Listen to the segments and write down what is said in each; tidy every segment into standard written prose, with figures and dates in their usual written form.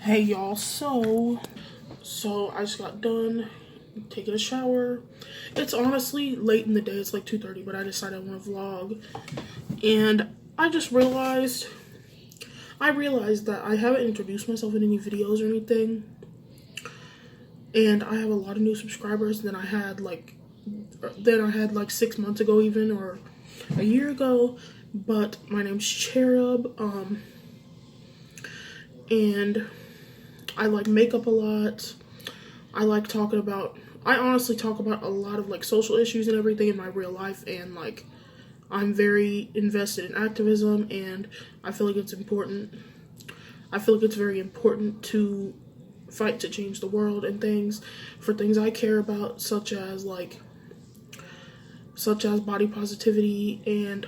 Hey y'all, so I just got done taking a shower. It's honestly late in the day, it's like 2:30, but I decided I want to vlog. And I just realized that I haven't introduced myself in any videos or anything. And I have a lot of new subscribers than I had like 6 months ago even, or a year ago. But my name's Cherub, and I like makeup a lot. I honestly talk about a lot of like social issues and everything in my real life, and like I'm very invested in activism, and I feel like it's important. I feel like it's very important to fight to change the world and things for things I care about, such as body positivity and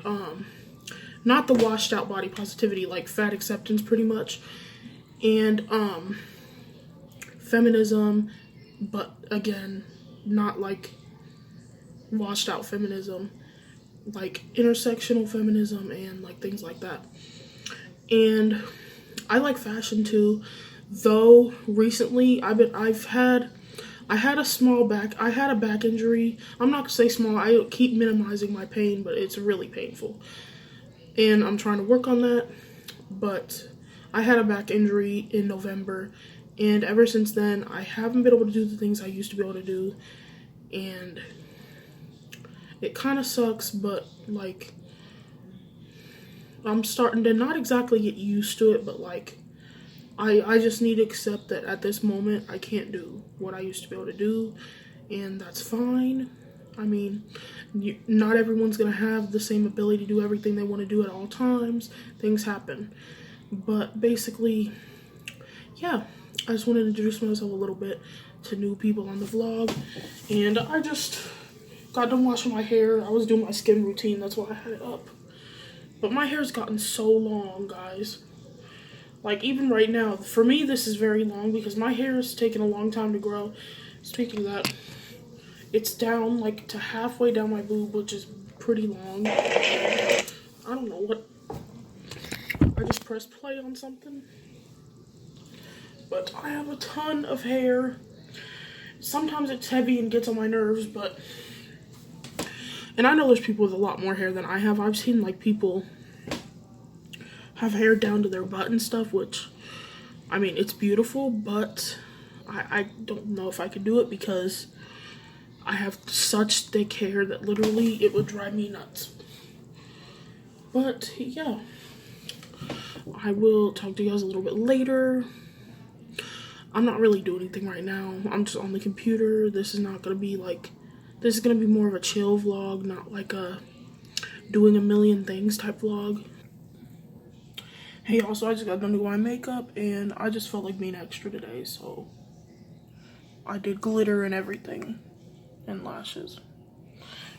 not the washed out body positivity, like fat acceptance pretty much, and feminism, but again, not like washed out feminism, like intersectional feminism and like things like that. And I like fashion too, though recently I had a back injury. I'm not gonna say small, I keep minimizing my pain, but it's really painful. And I'm trying to work on that, but I had a back injury in November, and ever since then, I haven't been able to do the things I used to be able to do, and it kind of sucks, but like, I'm starting to not exactly get used to it, but like, I just need to accept that at this moment, I can't do what I used to be able to do, and that's fine. I mean, not everyone's gonna have the same ability to do everything they want to do at all times. Things happen. But basically, yeah, I just wanted to introduce myself a little bit to new people on the vlog. And I just got done washing my hair. I was doing my skin routine, that's why I had it up. But my hair's gotten so long, guys. Like, even right now, for me, this is very long because my hair has taken a long time to grow. Speaking of that, it's down like to halfway down my boob, which is pretty long. I don't know what. I just pressed play on something. But I have a ton of hair. Sometimes it's heavy and gets on my nerves, but. And I know there's people with a lot more hair than I have. I've seen like people have hair down to their butt and stuff, which, I mean, it's beautiful, but I don't know if I could do it because I have such thick hair that literally it would drive me nuts. But yeah, I will talk to you guys a little bit later. I'm not really doing anything right now. I'm just on the computer. This is going to be more of a chill vlog, not like a doing a million things type vlog. Hey, also, I just got done doing my makeup, and I just felt like being extra today, so I did glitter and everything, and lashes,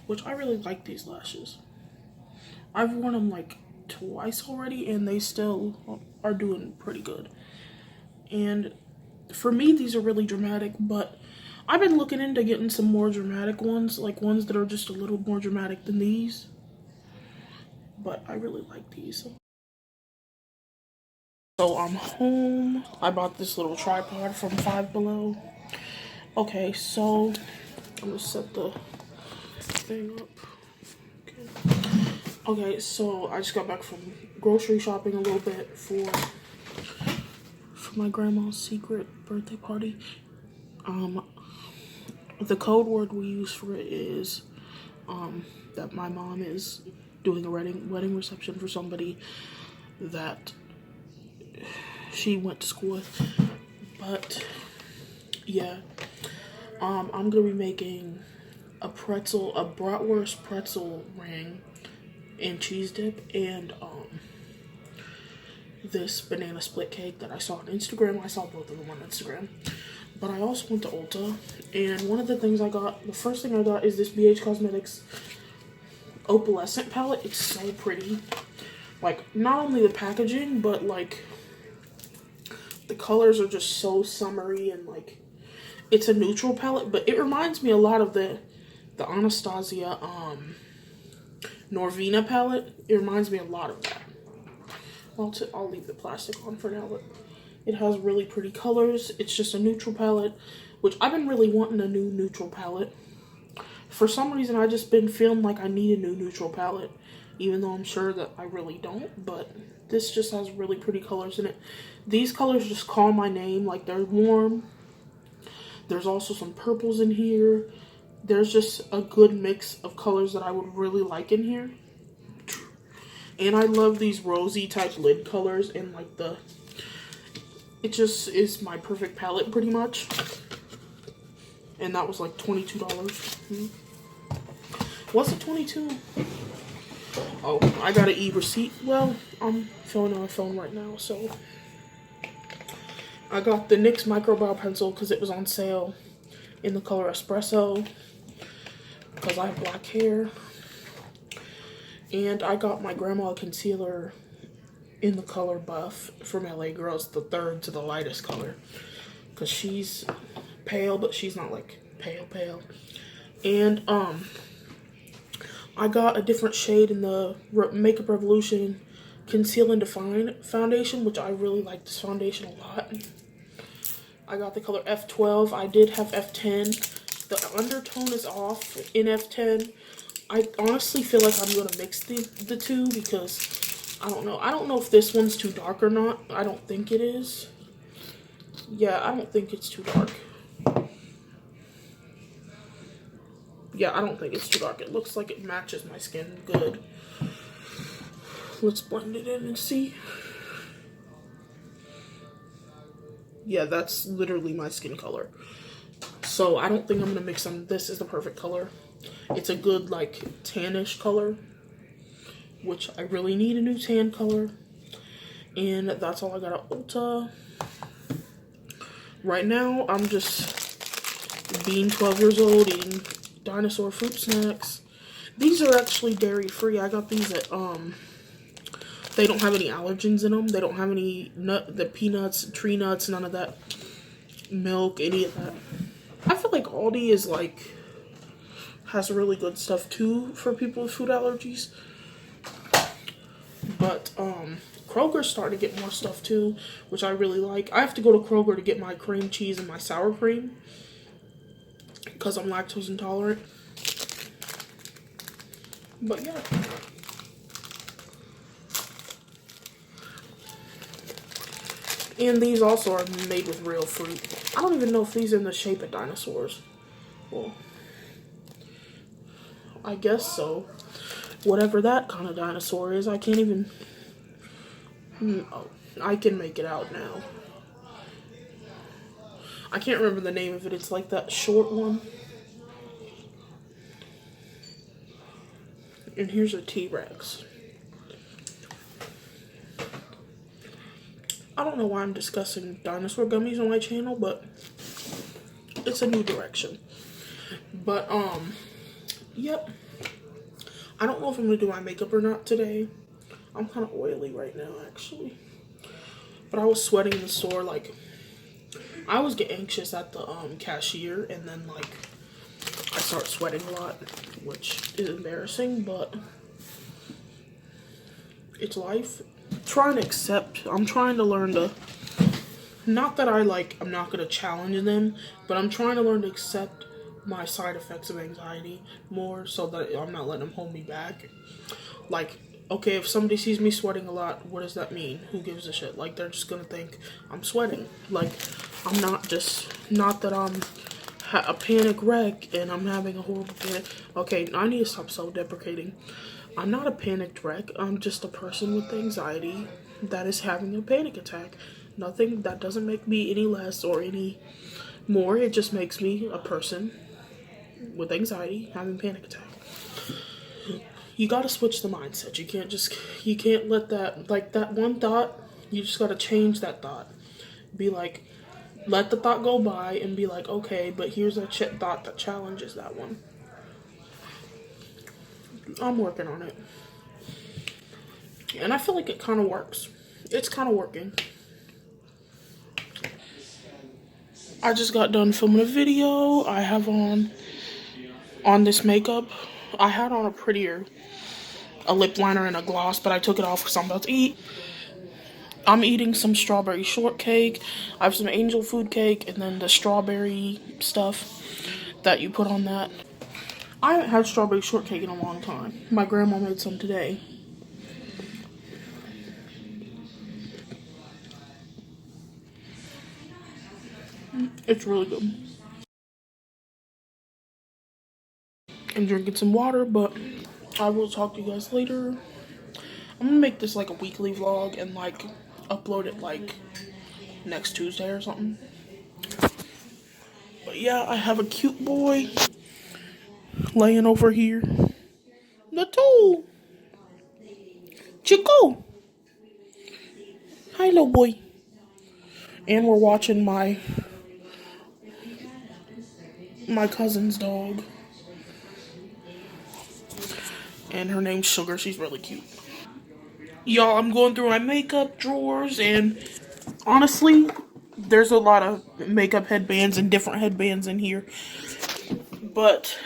which I really like these lashes. I've worn them like twice already, and they still are doing pretty good. And for me, these are really dramatic, but I've been looking into getting some more dramatic ones, like ones that are just a little more dramatic than these. But I really like these. So I'm home. I bought this little tripod from Five Below. Okay, so I'm gonna set the thing up. Okay, so I just got back from grocery shopping a little bit for my grandma's secret birthday party. The code word we use for it is that my mom is doing a wedding reception for somebody that she went to school with. But yeah, I'm gonna be making a bratwurst pretzel ring and cheese dip, and this banana split cake that I saw on Instagram. I saw both of them on Instagram. But I also went to Ulta, and one of the things the first thing I got is this BH Cosmetics opalescent palette. It's so pretty. Like, not only the packaging, but like the colors are just so summery, and like it's a neutral palette, but it reminds me a lot of the Anastasia Norvina palette. It reminds me a lot of that. I'll leave the plastic on for now, but It has really pretty colors. It's just a neutral palette, which I've been really wanting a new neutral palette. For some reason, I just been feeling like I need a new neutral palette, even though I'm sure that I really don't, but this just has really pretty colors in it. These colors just call my name, like they're warm. There's also some purples in here. There's just a good mix of colors that I would really like in here. And I love these rosy type lid colors and like it just is my perfect palette pretty much. And that was like $22. Was it 22? Oh, I got an e-receipt. Well, I'm filming on my phone right now, so. I got the NYX Micro Brow Pencil because it was on sale in the color Espresso because I have black hair. And I got my Grandma concealer in the color Buff from LA Girls, the third to the lightest color. Because she's pale, but she's not like pale. And I got a different shade in the Makeup Revolution Conceal and Define foundation, which I really like this foundation a lot. I got the color F12. I did have F10. The undertone is off in F10. I honestly feel like I'm going to mix the two because I don't know. I don't know if this one's too dark or not. I don't think it is. Yeah, I don't think it's too dark. Yeah, I don't think it's too dark. It looks like it matches my skin good. Let's blend it in and see. Yeah, that's literally my skin color. So I don't think I'm going to mix them. This is the perfect color. It's a good, like, tannish color, which I really need a new tan color. And that's all I got at Ulta. Right now, I'm just being 12 years old, eating dinosaur fruit snacks. These are actually dairy-free. I got these at, they don't have any allergens in them. They don't have any the peanuts, tree nuts, none of that. Milk, any of that. I feel like Aldi is like, has really good stuff too for people with food allergies. But, Kroger's starting to get more stuff too, which I really like. I have to go to Kroger to get my cream cheese and my sour cream because I'm lactose intolerant. But yeah. And these also are made with real fruit. I don't even know if these are in the shape of dinosaurs. Well, I guess so. Whatever that kind of dinosaur is, I can't even... Oh, I can make it out now. I can't remember the name of it. It's like that short one. And here's a T-Rex. I don't know why I'm discussing dinosaur gummies on my channel, but it's a new direction. But, yep. I don't know if I'm going to do my makeup or not today. I'm kind of oily right now, actually. But I was sweating in the store, like, I always get anxious at the cashier, and then, like, I start sweating a lot, which is embarrassing, but it's life. I'm trying to learn to, not that I'm not going to challenge them, but I'm trying to learn to accept my side effects of anxiety more so that I'm not letting them hold me back. Like, okay, if somebody sees me sweating a lot, what does that mean? Who gives a shit? Like, they're just going to think I'm sweating. Like, I'm not that I'm a panic wreck and I'm having a horrible panic. Okay, I need to stop self-deprecating. I'm not a panicked wreck. I'm just a person with anxiety that is having a panic attack. Nothing, that doesn't make me any less or any more. It just makes me a person with anxiety having a panic attack. You gotta switch the mindset. You can't let that, like, that one thought, you just gotta change that thought. Be like, let the thought go by and be like, okay, but here's a thought that challenges that one. I'm working on it. And I feel like it kind of works. It's kind of working. I just got done filming a video. I have on this makeup. I had on a lip liner and a gloss, but I took it off because I'm about to eat. I'm eating some strawberry shortcake. I have some angel food cake and then the strawberry stuff that you put on that. I haven't had strawberry shortcake in a long time. My grandma made some today. It's really good. I'm drinking some water, but I will talk to you guys later. I'm gonna make this like a weekly vlog and like upload it like next Tuesday or something. But yeah, I have a cute boy laying over here. Little Chico. Hi, little boy. And we're watching my cousin's dog. And her name's Sugar. She's really cute. Y'all, I'm going through my makeup drawers, and honestly, there's a lot of makeup headbands and different headbands in here. But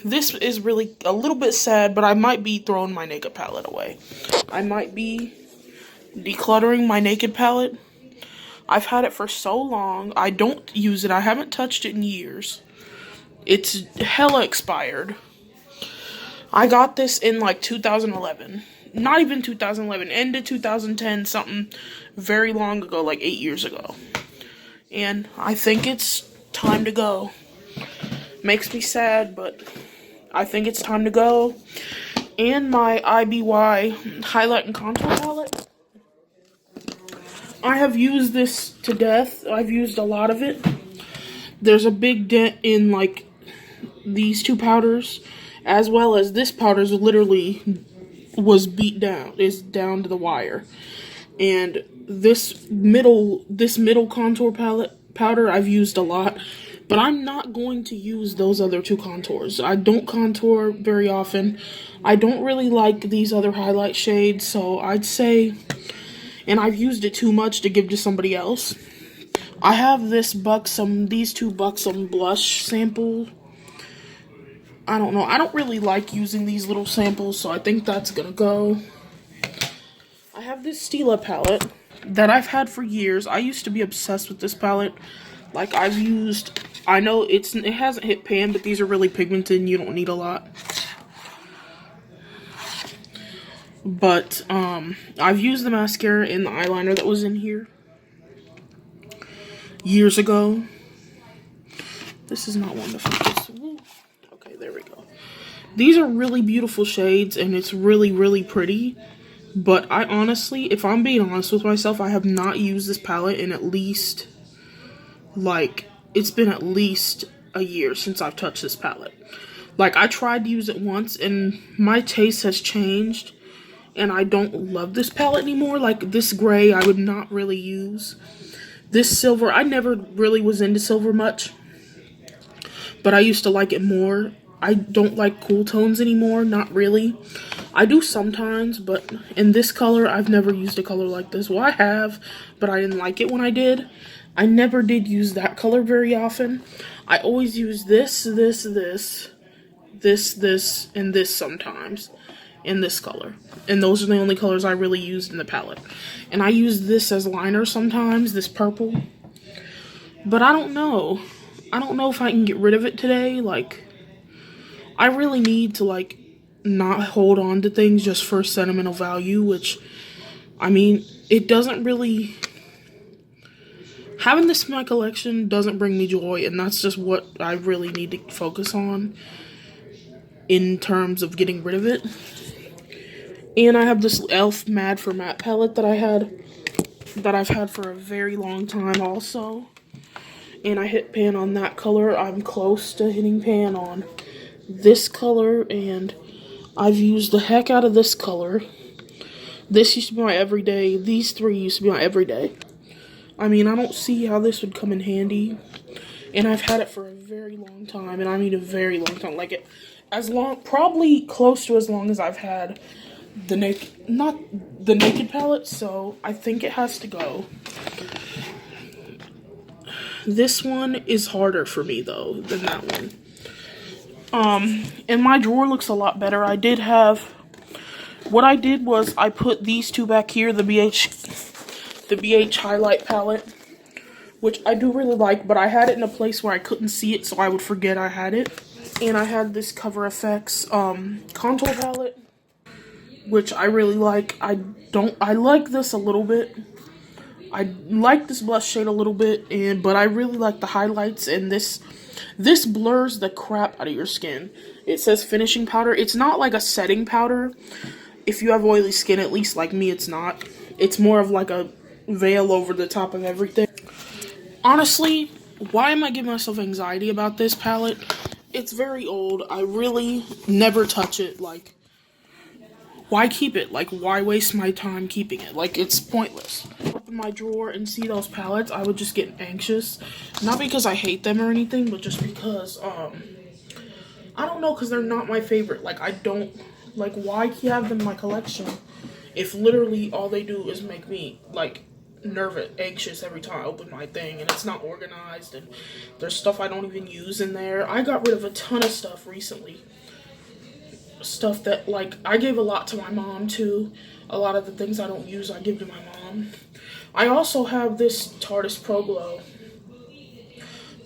this is really a little bit sad, but I might be throwing my naked palette away. I might be decluttering my naked palette. I've had it for so long. I don't use it. I haven't touched it in years. It's hella expired. I got this in like 2011. Not even 2011. End of 2010, something very long ago, like 8 years ago. And I think it's time to go. Makes me sad, but I think it's time to go. And my IBY highlight and contour palette. I have used this to death. I've used a lot of it. There's a big dent in like these two powders, as well as this powder literally was beat down. Is down to the wire. And this middle contour powder I've used a lot. But I'm not going to use those other two contours. I don't contour very often. I don't really like these other highlight shades, so I'd say, and I've used it too much to give to somebody else. I have these two Buxom blush sample. I don't know. I don't really like using these little samples, so I think that's gonna go. I have this Stila palette that I've had for years. I used to be obsessed with this palette. Like, I know it hasn't hit pan, but these are really pigmented and you don't need a lot. But, I've used the mascara and the eyeliner that was in here years ago. This is not one to focus. Okay, there we go. These are really beautiful shades, and it's really, really pretty. But I honestly, if I'm being honest with myself, I have not used this palette in at least, like, it's been at least a year since I've touched this palette. Like, I tried to use it once, and my taste has changed, and I don't love this palette anymore. Like, this gray, I would not really use. This silver, I never really was into silver much, but I used to like it more. I don't like cool tones anymore, not really. I do sometimes, but in this color, I've never used a color like this. Well, I have, but I didn't like it when I did. I never did use that color very often. I always use this, and this sometimes in this color. And those are the only colors I really used in the palette. And I use this as liner sometimes, this purple. But I don't know. I don't know if I can get rid of it today. Like, I really need to, like, not hold on to things just for sentimental value, which, I mean, it doesn't really... Having this in my collection doesn't bring me joy, and that's just what I really need to focus on in terms of getting rid of it. And I have this e.l.f. Mad for Matte palette that I've had for a very long time also. And I hit pan on that color. I'm close to hitting pan on this color, and I've used the heck out of this color. This used to be my everyday. These three used to be my everyday. I mean, I don't see how this would come in handy. And I've had it for a very long time, and I mean a very long time. Like, it, probably close to as long as I've had the naked palette, so I think it has to go. This one is harder for me, though, than that one. And my drawer looks a lot better. I did have what I did was I put these two back here, the BH highlight palette, which I do really like, but I had it in a place where I couldn't see it, so I would forget I had it. And I had this Cover FX contour palette, which I really like. I like this a little bit. I like this blush shade a little bit, but I really like the highlights, and this blurs the crap out of your skin. It says finishing powder. It's not like a setting powder. If you have oily skin, at least like me, it's not. It's more of like a veil over the top of everything. Honestly, why am I giving myself anxiety about this palette? It's very old. I really never touch it. Like, why keep it? Like, why waste my time keeping it? Like, it's pointless. Open my drawer and see those palettes, I would just get anxious. Not because I hate them or anything, but just because, I don't know, because they're not my favorite. Like, I don't, like, why have them in my collection if literally all they do is make me, like, nervous, anxious every time I open my thing, and it's not organized, and there's stuff I don't even use in there. I got rid of a ton of stuff recently. Stuff that, like, I gave a lot to my mom, too. A lot of the things I don't use, I give to my mom. I also have this Tarte Pro Glow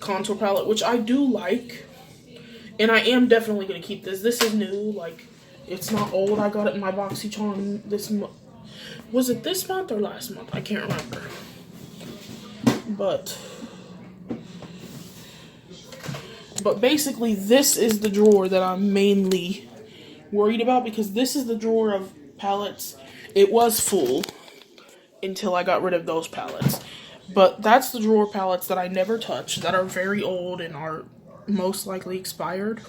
contour palette, which I do like, and I am definitely going to keep this. This is new, like, it's not old. I got it in my BoxyCharm this month. Was it this month or last month? I can't remember. But basically, this is the drawer that I'm mainly worried about, because this is the drawer of palettes. It was full until I got rid of those palettes. But that's the drawer palettes that I never touch, that are very old and are most likely expired.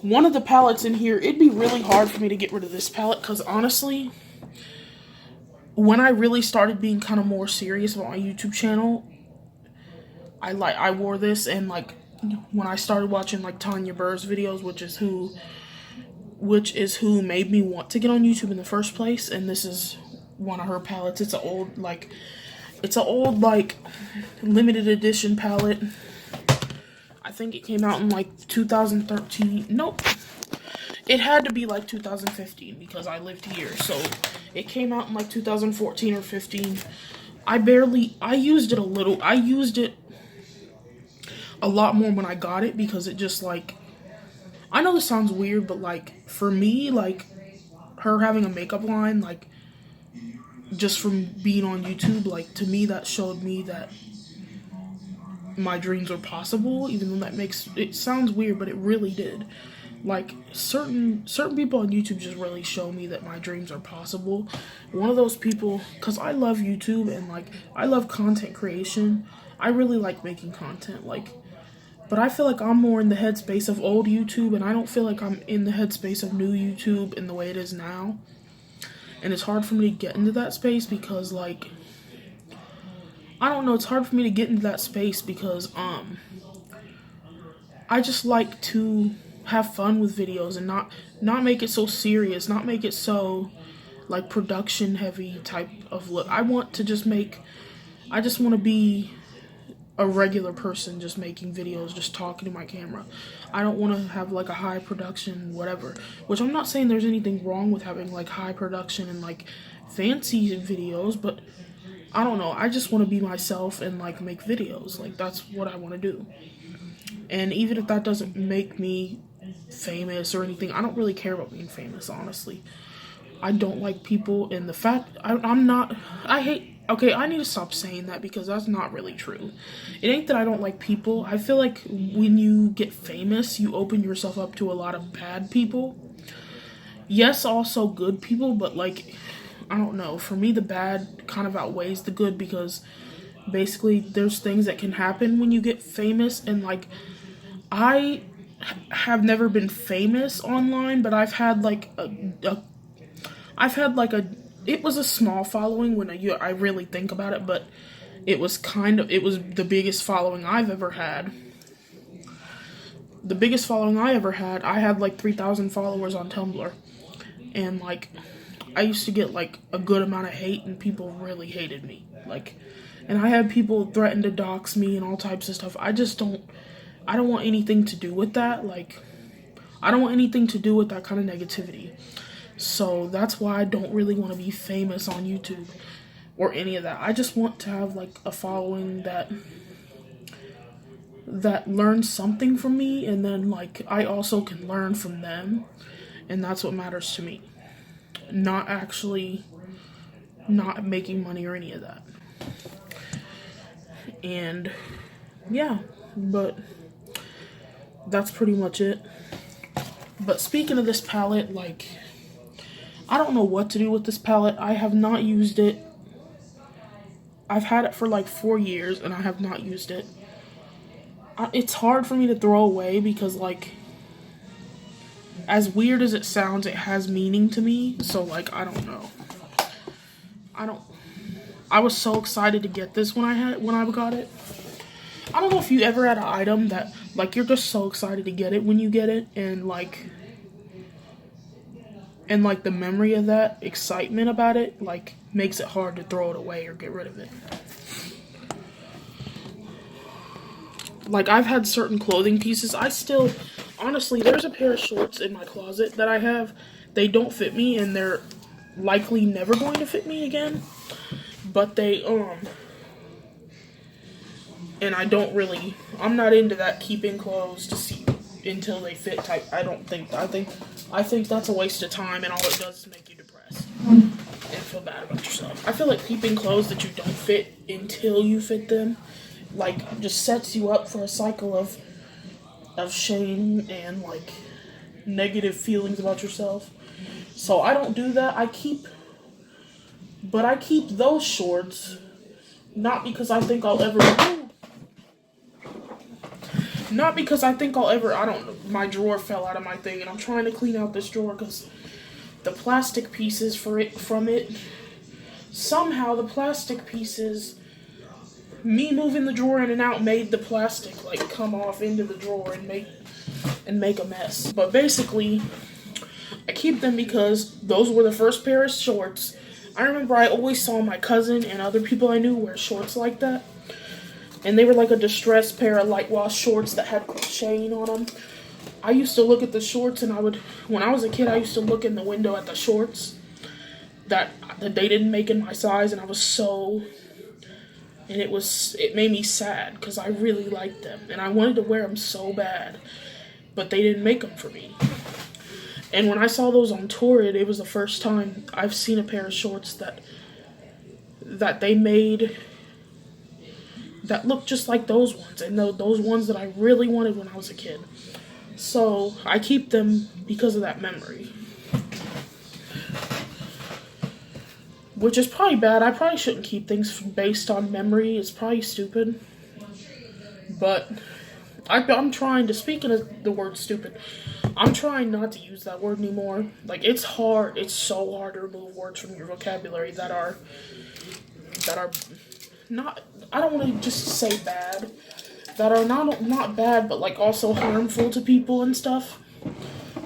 One of the palettes in here, it'd be really hard for me to get rid of this palette, because honestly, when I really started being kind of more serious about my YouTube channel, I wore this, and like when I started watching like Tanya Burr's videos, which is who made me want to get on YouTube in the first place, and this is one of her palettes. It's an old like limited edition palette. I think it came out in like 2013. Nope. It had to be like 2015 because I lived here. So it came out in like 2014 or 15. I used it a little. I used it a lot more when I got it, because it just like, I know this sounds weird, but like for me, like her having a makeup line, like just from being on YouTube, like to me that showed me that my dreams are possible, even though that makes it sounds weird, but it really did. Like certain people on YouTube just really show me that my dreams are possible. One of those people, because I love YouTube and like I love content creation. I really like making content, like, but I feel like I'm more in the headspace of old YouTube, and I don't feel like I'm in the headspace of new YouTube in the way it is now. And it's hard for me to get into that space because, like, I don't know, it's hard for me to get into that space because I just like to have fun with videos and not make it so serious, not make it so like production heavy type of look. I just want to be a regular person just making videos, just talking to my camera. I don't want to have like a high production whatever, which I'm not saying there's anything wrong with having like high production and like fancy videos, but I don't know, I just want to be myself and like make videos. Like that's what I want to do. And even if that doesn't make me famous or anything, I don't really care about being famous, honestly. I don't like people, and the fact I need to stop saying that because that's not really true. It ain't that I don't like people. I feel like when you get famous, you open yourself up to a lot of bad people. Yes, also good people, but like, I don't know. For me, the bad kind of outweighs the good, because basically there's things that can happen when you get famous, and like, I have never been famous online, but I've had like it was a small following when I really think about it, but it was the biggest following I've ever had. The biggest following I ever had, I had like 3,000 followers on Tumblr, and like, I used to get like a good amount of hate, and people really hated me, like, and I had people threaten to dox me and all types of stuff. I don't want anything to do with that. Like, I don't want anything to do with that kind of negativity. So that's why I don't really want to be famous on YouTube or any of that. I just want to have like a following that learns something from me, and then like I also can learn from them, and that's what matters to me. Not actually not making money or any of that. And yeah, but that's pretty much it. But speaking of this palette, like, I don't know what to do with this palette. I have not used it. I've had it for like 4 years and I have not used it. It's hard for me to throw away because, like, as weird as it sounds, it has meaning to me. So, like, I don't know. I was so excited to get this when I got it. I don't know if you ever had an item that, like, you're just so excited to get it when you get it, and like the memory of that excitement about it, like, makes it hard to throw it away or get rid of it. Like, I've had certain clothing pieces. Honestly, there's a pair of shorts in my closet that I have. They don't fit me, and they're likely never going to fit me again. But and I'm not into that keeping clothes to see until they fit type. I think that's a waste of time, and all it does is make you depressed and feel bad about yourself. I feel like keeping clothes that you don't fit until you fit them, like, just sets you up for a cycle of shame and, like, negative feelings about yourself. So I don't do that. I keep those shorts, not because I think I'll ever, I don't know, my drawer fell out of my thing, and I'm trying to clean out this drawer because the plastic pieces somehow the plastic pieces, me moving the drawer in and out made the plastic, like, come off into the drawer and make a mess. But basically, I keep them because those were the first pair of shorts. I remember I always saw my cousin and other people I knew wear shorts like that. And they were like a distressed pair of light wash shorts that had crocheting on them. I used to look at the shorts, and when I was a kid, I used to look in the window at the shorts that they didn't make in my size, and it made me sad because I really liked them and I wanted to wear them so bad, but they didn't make them for me. And when I saw those on Torrid, it was the first time I've seen a pair of shorts that they made that looked just like those ones, and those ones that I really wanted when I was a kid. So I keep them because of that memory. Which is probably bad. I probably shouldn't keep things based on memory. It's probably stupid. But I'm trying to, speaking of the word stupid, I'm trying not to use that word anymore. Like, it's hard. It's so hard to remove words from your vocabulary that are not, I don't want to just say bad, that are not bad, but, like, also harmful to people and stuff.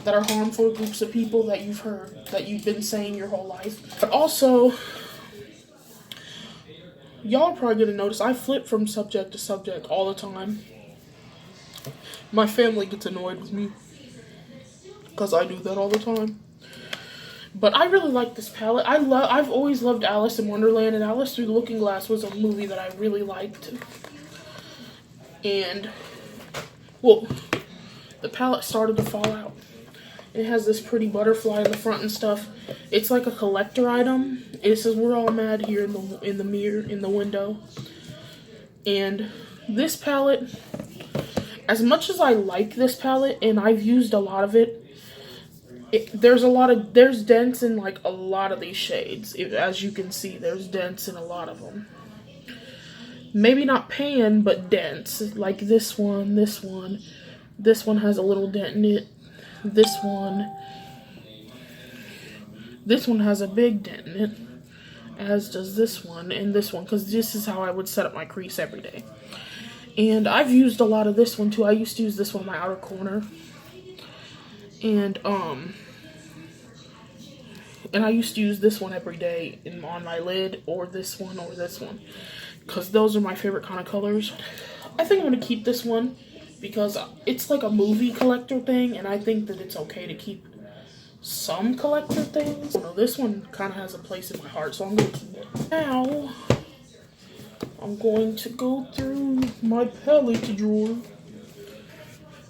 That are harmful to groups of people that you've been saying your whole life. But also, y'all are probably gonna notice I flip from subject to subject all the time. My family gets annoyed with me because I do that all the time. But I really like this palette. I've always loved Alice in Wonderland, and Alice Through the Looking Glass was a movie that I really liked. And, well, the palette started to fall out. It has this pretty butterfly in the front and stuff. It's like a collector item. It says "We're all mad" here in the mirror in the window. And this palette, as much as I like this palette and I've used a lot of it, there's dents in, like, a lot of these shades. As you can see, there's dents in a lot of them. Maybe not pan, but dents. Like this one. This one has a little dent in it. This one has a big dent in it, as does this one and this one, because this is how I would set up my crease every day. And I've used a lot of this one too. I used to use this one in my outer corner, and I used to use this one every day on my lid, or this one, because those are my favorite kind of colors. I think I'm going to keep this one because it's like a movie collector thing, and I think that it's okay to keep some collector things. No, this one kind of has a place in my heart, so I'm going to keep it. Now, I'm going to go through my palette drawer.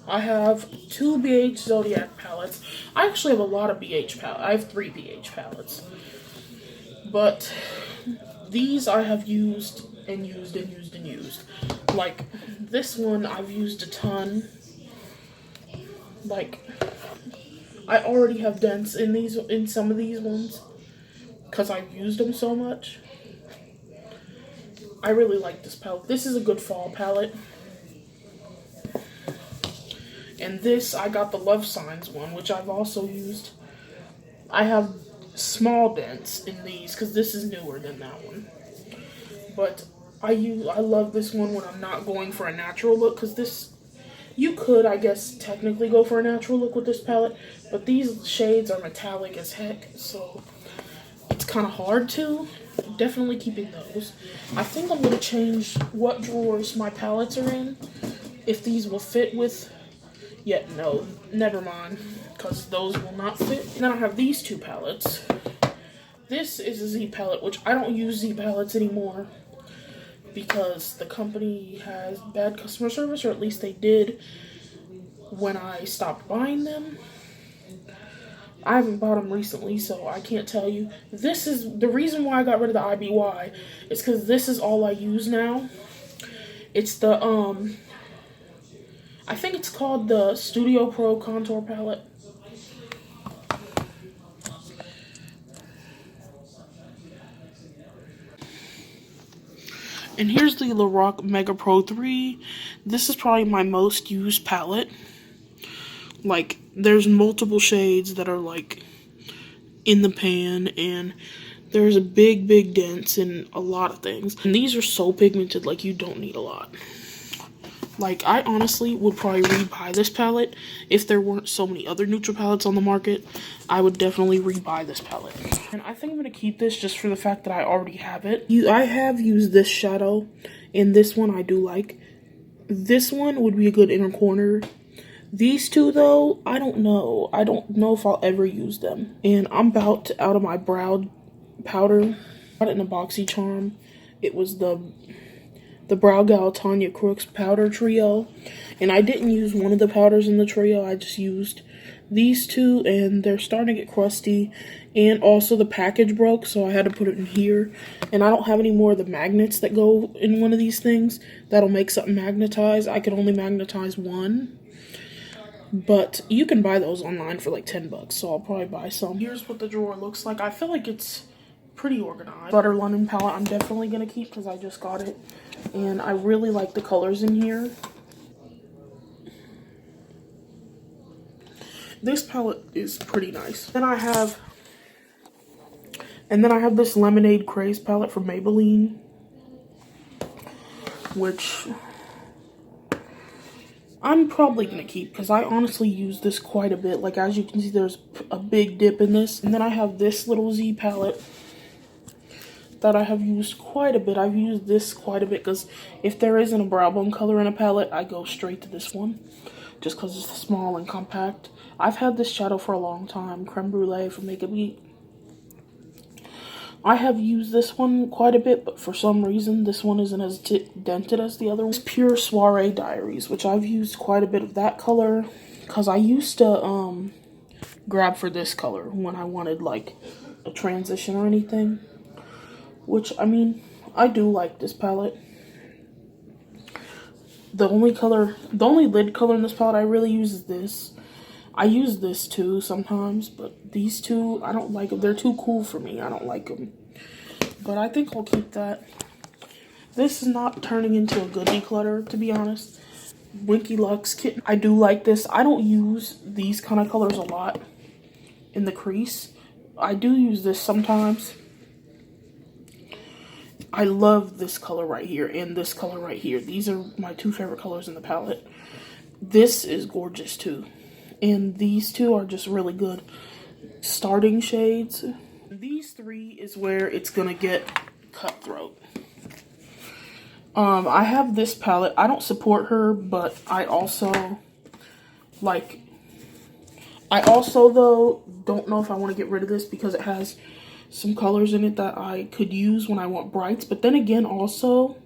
I have 2 BH Zodiac palettes. I actually have a lot of BH palettes. I have 3 BH palettes. But these I have used and used and used and used. Like, this one I've used a ton. Like, I already have dents in some of these ones because I've used them so much. I really like this palette. This is a good fall palette. And this, I got the Love Signs one, which I've also used. I have small dents in these because this is newer than that one. But I love this one when I'm not going for a natural look, because this, you could, I guess, technically go for a natural look with this palette, but these shades are metallic as heck, so it's kind of hard to. Definitely keeping those. I think I'm going to change what drawers my palettes are in, if these will fit with. Yet no, never mind, because those will not fit. And then I have these 2 palettes. This is a Z palette, which I don't use Z palettes anymore because the company has bad customer service, or at least they did when I stopped buying them. I haven't bought them recently, so I can't tell you. This is the reason why I got rid of the IBY. It's because this is all I use now. It's the I think it's called the Studio Pro Contour Palette. And here's the Lorac Mega Pro 3. This is probably my most used palette. Like, there's multiple shades that are, like, in the pan, and there's a big dents in a lot of things. And these are so pigmented, like, you don't need a lot. Like, I honestly would probably rebuy this palette. If there weren't so many other neutral palettes on the market, I would definitely rebuy this palette. And I think I'm going to keep this just for the fact that I already have it. I have used this shadow, and this one I do like. This one would be a good inner corner. These 2, though, I don't know. I don't know if I'll ever use them. And I'm about out of my brow powder. I got it in a BoxyCharm. It was the Brow Gal Tanya Crooks powder trio, and I didn't use one of the powders in the trio. I just used these 2, and they're starting to get crusty, and also the package broke, so I had to put it in here. And I don't have any more of the magnets that go in one of these things that'll make something magnetize. I could only magnetize one, but you can buy those online for like 10 bucks, so I'll probably buy some. Here's what the drawer looks like. I feel like it's pretty organized. Butter London palette I'm definitely gonna keep because I just got it, and I really like the colors in here. This palette is pretty nice. Then I have this Lemonade Craze palette from Maybelline, which I'm probably gonna keep because I honestly use this quite a bit. Like, as you can see, there's a big dip in this. And then I have this little Z palette that I have used quite a bit. I've used this quite a bit because if there isn't a brow bone color in a palette, I go straight to this one just because it's small and compact. I've had this shadow for a long time, Creme Brulee from Makeup Geek. I have used this one quite a bit, but for some reason, this one isn't as dented as the other one. It's Pure Soiree Diaries, which I've used quite a bit of that color because I used to grab for this color when I wanted like a transition or anything. Which, I mean, I do like this palette. The only lid color in this palette I really use is this. I use this too sometimes, but these 2, I don't like them. They're too cool for me. I don't like them. But I think I'll keep that. This is not turning into a good declutter, to be honest. Winky Lux Kitten. I do like this. I don't use these kind of colors a lot in the crease. I do use this sometimes. I love this color right here and this color right here. These are my 2 favorite colors in the palette. This is gorgeous too. And these 2 are just really good starting shades. These 3 is where it's gonna get cutthroat. I have this palette. I don't support her, but I also, like, I also, though, don't know if I want to get rid of this because it has some colors in it that I could use when I want brights. But then again, also,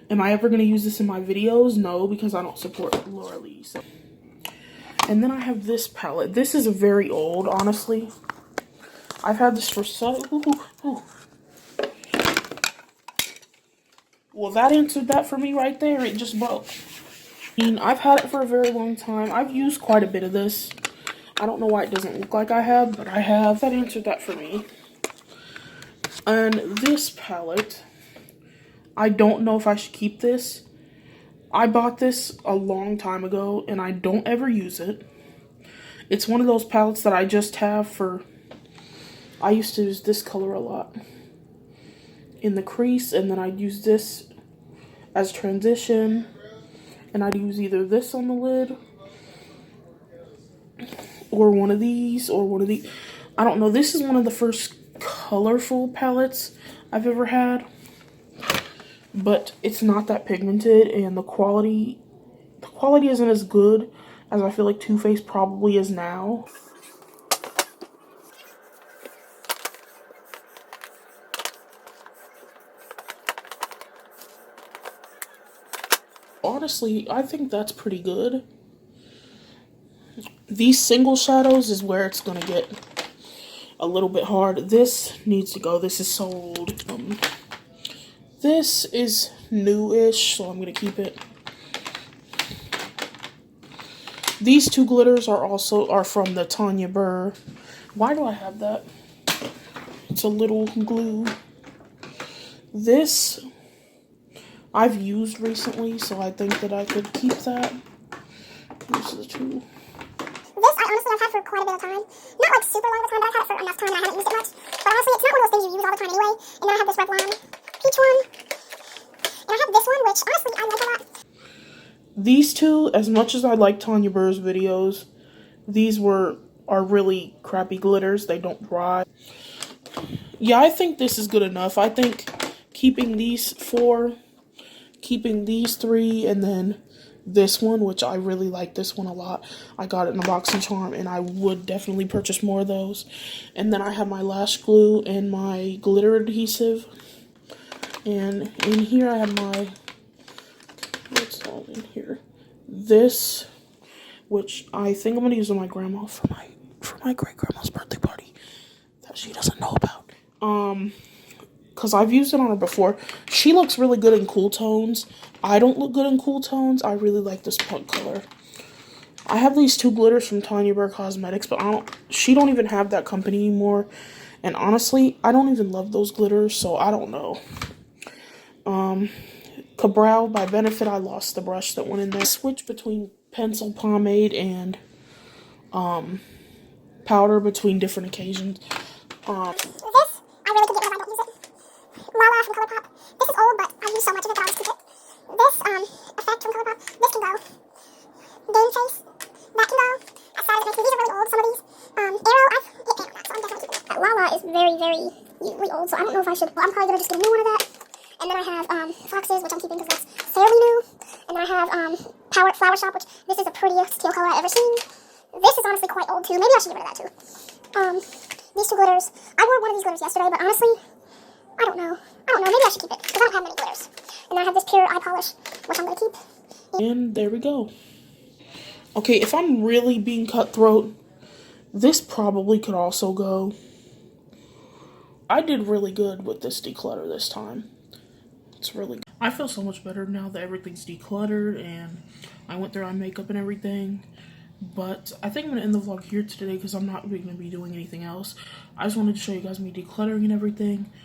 am I ever going to use this in my videos? No, because I don't support Laura Lee. So. And then I have this palette. This is very old, honestly. I've had this for so... Well, that answered that for me right there. It just broke. I mean, I've had it for a very long time. I've used quite a bit of this. I don't know why it doesn't look like I have, but I have. That answered that for me. And this palette, I don't know if I should keep this. I bought this a long time ago, and I don't ever use it. It's one of those palettes that I just have for... I used to use this color a lot in the crease, and then I'd use this as transition, and I'd use either this on the lid or one of these or one of these. I don't know. This is one of the first colorful palettes I've ever had, but it's not that pigmented, and the quality isn't as good as I feel like Too Faced probably is now. Honestly, I think that's pretty good. These single shadows is where it's gonna get a little bit hard. This needs to go. This is so old. This is new-ish, so I'm gonna keep it. These two glitters are from the Tanya Burr. Why do I have that? It's a little glue. This I've used recently, so I think that I could keep that. These are the two. This I honestly have had for quite a bit of time. Not like super long of a time, but I've had it for enough time and I haven't used it much. But honestly, it's not one of those things you use all the time anyway. And then I have this Revlon peach one. And I have this one, which honestly I like a lot. These two, as much as I like Tanya Burr's videos, these are really crappy glitters. They don't dry. Yeah, I think this is good enough. I think keeping these 4, keeping these 3, and then this one, which I really like this one a lot. I got it in a box and charm, and I would definitely purchase more of those. And then I have my lash glue and my glitter adhesive. And in here I have my, what's all in here? This, which I think I'm gonna use on my grandma for my great grandma's birthday party that she doesn't know about. Because I've used it on her before. She looks really good in cool tones. I don't look good in cool tones. I really like this punk color. I have these 2 glitters from Tanya Burr Cosmetics, but she don't even have that company anymore. And honestly, I don't even love those glitters, so I don't know. Cabral by Benefit, I lost the brush that went in there. Switch between pencil, pomade, and powder between different occasions. This, I really could get rid of. I don't use it. Lala from ColourPop. This is old, but I use so much of it that I'll just keep it. This, Effect from ColourPop. This can go. Game Face. That can go. As sad as it makes me, these are really old, some of these. Arrow, it can't go back, so I'm definitely keeping it. Lala is very, very old, so I don't know if I should. Well, I'm probably going to just get a new one of that. And then I have, Foxes, which I'm keeping because that's fairly new. And then I have, Flower Shop, which this is the prettiest teal color I've ever seen. This is honestly quite old, too. Maybe I should get rid of that, too. These 2 glitters. I wore one of these glitters yesterday, but honestly, I don't know. Maybe I should keep it, because I don't have many glitters. And then I have this pure eye polish, which I'm going to keep. And there we go. Okay, if I'm really being cutthroat, this probably could also go. I did really good with this declutter this time. It's really good. I feel so much better now that everything's decluttered and I went through my makeup and everything. But I think I'm going to end the vlog here today because I'm not going to be doing anything else. I just wanted to show you guys me decluttering and everything.